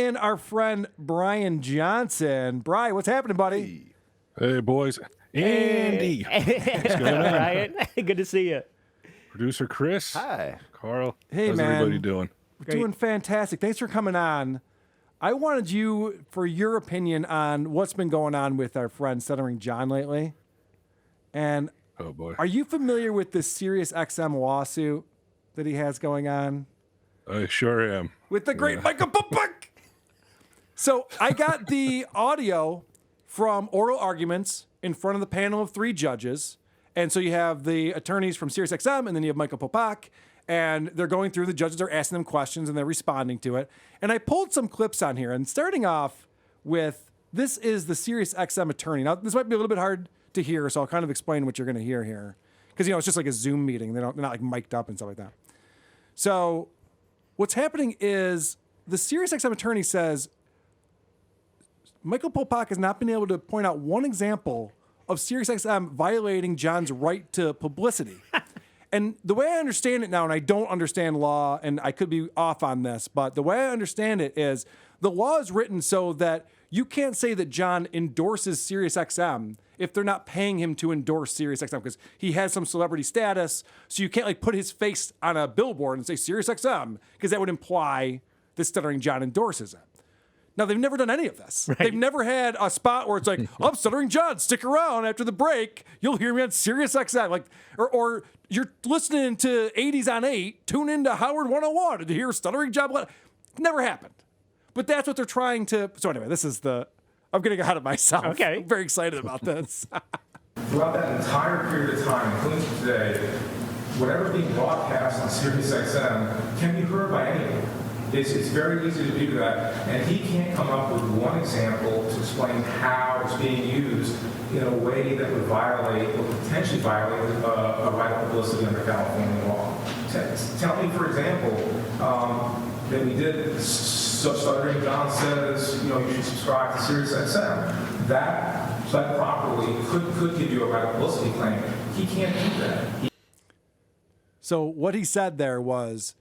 in our friend Bryan Johnson. Bryan, what's happening, buddy? Hey, boys. Andy. What's going on, Ryan? Good to see you. Producer Chris. Hi. Carl. Hey, How's man. everybody doing? We're doing fantastic. Thanks for coming on. I wanted you for your opinion on what's been going on with our friend Stuttering John lately. And Oh, boy. are you familiar with this SiriusXM lawsuit that he has going on? I sure am. With the great Michael Popok. So I got the audio from oral arguments in front of the panel of 3 judges. And so you have the attorneys from SiriusXM, and then you have Michael Popok, and they're going through, the judges are asking them questions, and they're responding to it. And I pulled some clips on here, and starting off with, this is the SiriusXM attorney. Now, this might be a little bit hard to hear, so I'll kind of explain what you're going to hear here. Because, it's just like a Zoom meeting. They're not like mic'd up and stuff like that. So what's happening is the SiriusXM attorney says, Michael Popok has not been able to point out one example of SiriusXM violating John's right to publicity. And the way I understand it now, and I don't understand law, and I could be off on this, but the way I understand it is the law is written so that you can't say that John endorses SiriusXM if they're not paying him to endorse SiriusXM, because he has some celebrity status. So you can't put his face on a billboard and say SiriusXM, because that would imply that Stuttering John endorses it. Now, they've never done any of this. Right. They've never had a spot where it's like, I'm Stuttering John, stick around after the break. You'll hear me on SiriusXM. Or you're listening to 80s on 8, tune into Howard 101 to hear Stuttering John. Never happened. But that's what they're trying to. So anyway, I'm getting ahead of myself. Okay. I'm very excited about this. Throughout that entire period of time, including today, whatever's being broadcast on SiriusXM can be heard by anyone. It's very easy to do that, and he can't come up with one example to explain how it's being used in a way that would violate or potentially violate a right of publicity under California law. Tell me, for example, that we did. Stuttering John says, you should subscribe to SiriusXM. That properly could give you a right of publicity claim. He can't do that. So what he said there was,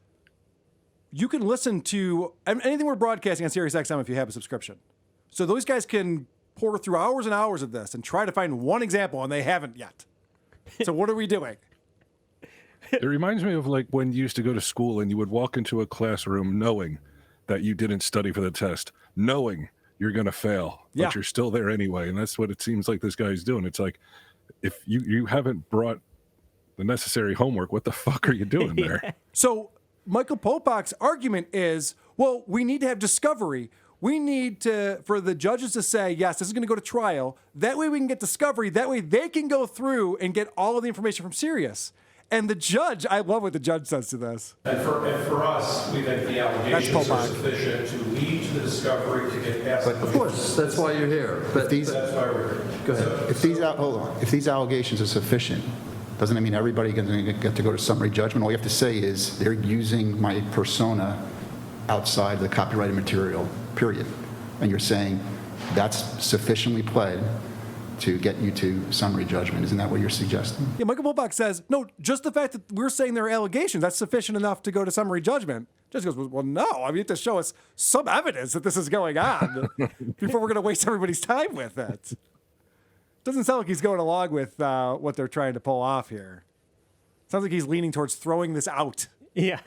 you can listen to anything we're broadcasting on SiriusXM if you have a subscription. So those guys can pour through hours and hours of this and try to find one example, and they haven't yet. So what are we doing? It reminds me of when you used to go to school and you would walk into a classroom knowing that you didn't study for the test, knowing you're going to fail, but you're still there anyway. And that's what it seems like this guy's doing. It's like, if you haven't brought the necessary homework, what the fuck are you doing there? So Michael Popok's argument is, well, we need to have discovery. We need for the judges to say, yes, this is going to go to trial. That way we can get discovery. That way they can go through and get all of the information from Sirius. And the judge, I love what the judge says to this. And for us, we think the allegations are sufficient to lead to the discovery to get past. But of course, that's why you're here. But that's why we're here. Go ahead. If these allegations are sufficient, doesn't it mean everybody can get to go to summary judgment? All you have to say is they're using my persona outside the copyrighted material, period. And you're saying that's sufficiently pled to get you to summary judgment. Isn't that what you're suggesting? Yeah, Michael Popok says, no, just the fact that we're saying there are allegations, that's sufficient enough to go to summary judgment. Judge goes, well, no, I mean, you have to show us some evidence that this is going on before we're going to waste everybody's time with it. Doesn't sound like he's going along with what they're trying to pull off here. Sounds like he's leaning towards throwing this out. Yeah.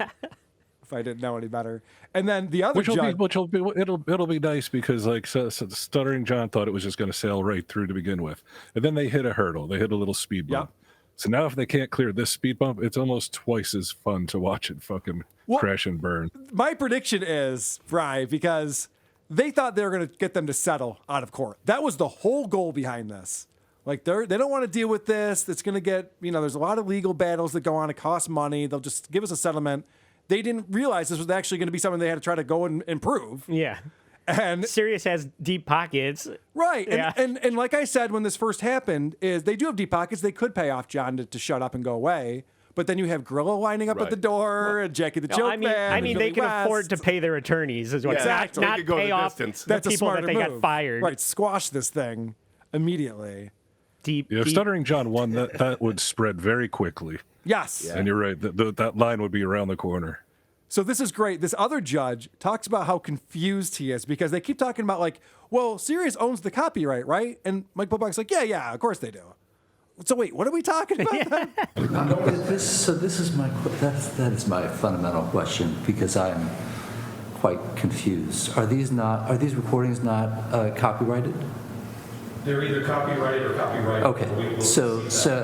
If I didn't know any better. And then the other judge... It'll be nice because so Stuttering John thought it was just going to sail right through to begin with. And then they hit a hurdle. They hit a little speed bump. Yep. So now if they can't clear this speed bump, it's almost twice as fun to watch it fucking crash and burn. My prediction is, Bryan, because they thought they were going to get them to settle out of court. That was the whole goal behind this. They don't want to deal with this. It's going to get, there's a lot of legal battles that go on. It costs money. They'll just give us a settlement. They didn't realize this was actually going to be something they had to try to go and improve. Yeah. And Sirius has deep pockets. Right. Yeah. And like I said, when this first happened, is they do have deep pockets. They could pay off John to shut up and go away. But then you have Grillo lining up at the door, and Jackie the Joke Man. I mean, they can afford to pay their attorneys as well. Exactly. Not pay off the people that they got fired. Right. Squash this thing immediately. If Stuttering John won, that would spread very quickly. Yes. Yeah. And you're right. That line would be around the corner. So this is great. This other judge talks about how confused he is because they keep talking about like, well, Sirius owns the copyright, right? And Mike Popok's like, yeah, of course they do. So wait, what are we talking about then? That is my fundamental question because I'm quite confused. Are these recordings not copyrighted? They're either copyrighted or copyrighted. Okay,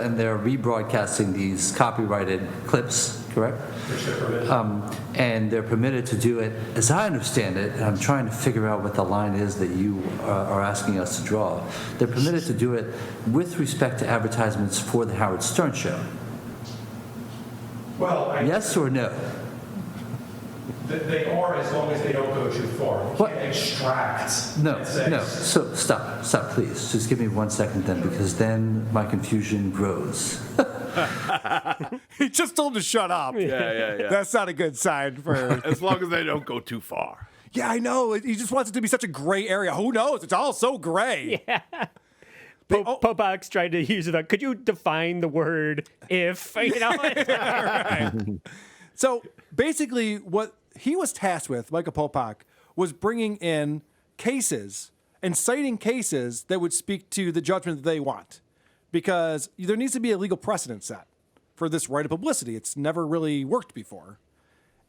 and they're rebroadcasting these copyrighted clips, correct? And they're permitted to do it, as I understand it, and I'm trying to figure out what the line is that you are asking us to draw. They're permitted to do it with respect to advertisements for the Howard Stern Show. Well, yes or no? They are, as long as they don't go too far. You can't extract. No. So stop, please. Just give me 1 second then, because then my confusion grows. He just told him to shut up. Yeah. That's not a good sign for. As long as they don't go too far. Yeah, I know. He just wants it to be such a gray area. Who knows? It's all so gray. Yeah. Popok's trying to use it. Could you define the word if? Right. So basically, what he was tasked with, Michael Popok, was bringing in cases and citing cases that would speak to the judgment that they want. Because there needs to be a legal precedent set for this right of publicity. It's never really worked before.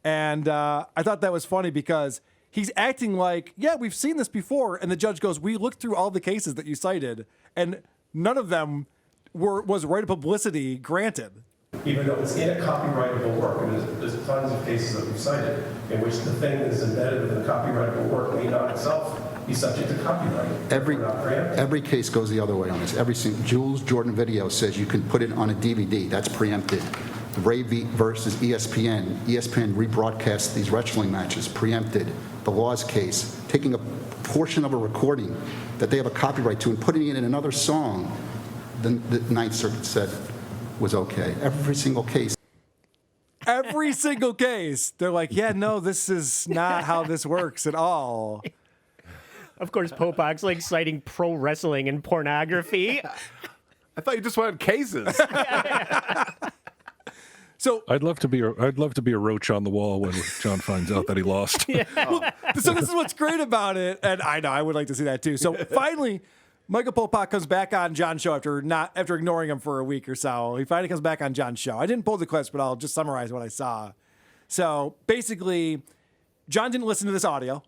And I thought that was funny because he's acting like, yeah, we've seen this before. And the judge goes, we looked through all the cases that you cited, and none of them was right of publicity granted. Even though it's in a copyrightable work, and there's tons of cases that we've cited in which the thing that is embedded within a copyrightable work may not itself be subject to copyright. Every case goes the other way on this. Every single Jules Jordan video says you can put it on a DVD. That's preempted. Ray versus ESPN. ESPN rebroadcasts these wrestling matches. Preempted. The Laws case, taking a portion of a recording that they have a copyright to and putting it in another song, the Ninth Circuit said was okay. Every single case. Every single case. They're like, yeah, no, this is not how this works at all. Of course, Popok's like citing pro wrestling and pornography. I thought you just wanted cases. So I'd love to be a roach on the wall when John finds out that he lost. Yeah. So this is what's great about it, and I know I would like to see that too. So finally, Michael Popok comes back on John's show after ignoring him for a week or so. He finally comes back on John's show. I didn't pull the clips, but I'll just summarize what I saw. So basically, John didn't listen to this audio.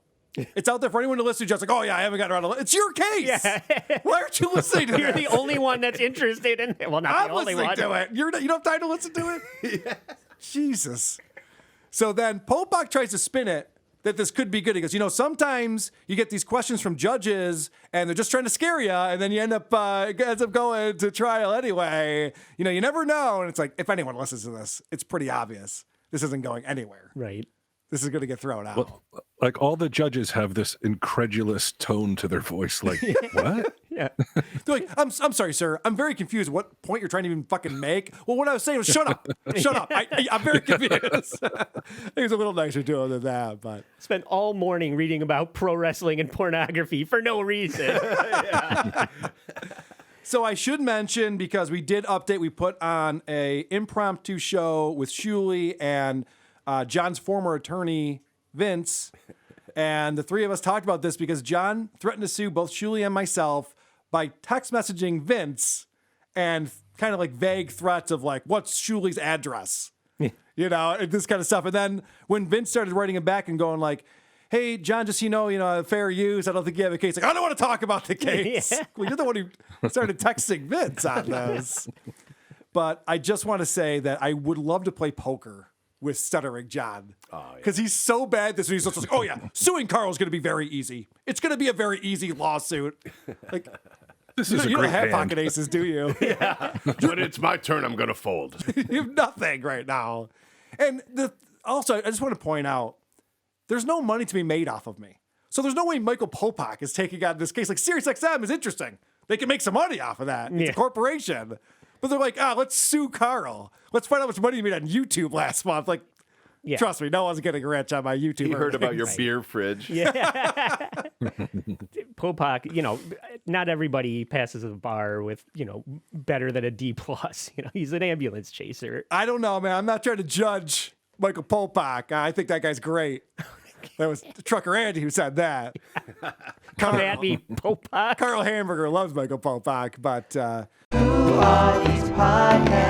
It's out there for anyone to listen to. Just like, oh yeah, I haven't gotten around to it. It's your case. Yeah. Why aren't you listening to You're this? the only one that's interested in it. Well, not I'm the only listening one. to it. You don't have time to listen to it? Yeah. Jesus. So then Popok tries to spin it that this could be good. He goes, sometimes you get these questions from judges and they're just trying to scare you, and then you ends up going to trial anyway. You never know. And it's like, if anyone listens to this, it's pretty obvious. This isn't going anywhere. Right. This is going to get thrown out. Well, like all the judges have this incredulous tone to their voice. Like, what? Yeah. They're like, I'm sorry, sir. I'm very confused. What point you're trying to even fucking make? Well, what I was saying was, shut up. Shut up. I'm very confused. He was a little nicer to him than that, but. Spent all morning reading about pro wrestling and pornography for no reason. So I should mention, because we did update, we put on a impromptu show with Shuley and John's former attorney, Vince, and the three of us talked about this because John threatened to sue both Shuley and myself by text messaging Vince and kind of like vague threats of like, what's Shuley's address? And this kind of stuff. And then when Vince started writing him back and going like, hey, John, just fair use. I don't think you have a case. Like, I don't want to talk about the case. Yeah. Well, you're the one who started texting Vince on this. But I just want to say that I would love to play poker with Stuttering John. Because he's so bad this week. He's just like, oh yeah, suing Carl is going to be very easy. It's going to be a very easy lawsuit. Like, this is you a don't great have hand. pocket aces, do you? Yeah. When it's my turn, I'm going to fold. You have nothing right now. And also, I just want to point out, there's no money to be made off of me. So there's no way Michael Popok is taking on this case. Like, SiriusXM is interesting. They can make some money off of that. It's a corporation. But they're like, let's sue Carl. Let's find out how much money you made on YouTube last month. Like, trust me, no one's getting rich on my YouTube. He heard about your beer fridge. Yeah. Popok, not everybody passes the bar with, better than a D+. He's an ambulance chaser. I don't know, man. I'm not trying to judge Michael Popok. I think that guy's great. That was Trucker Andy who said that. Come at me, Popok. Carl Hamburger loves Michael Popok, but Who are these podcasts?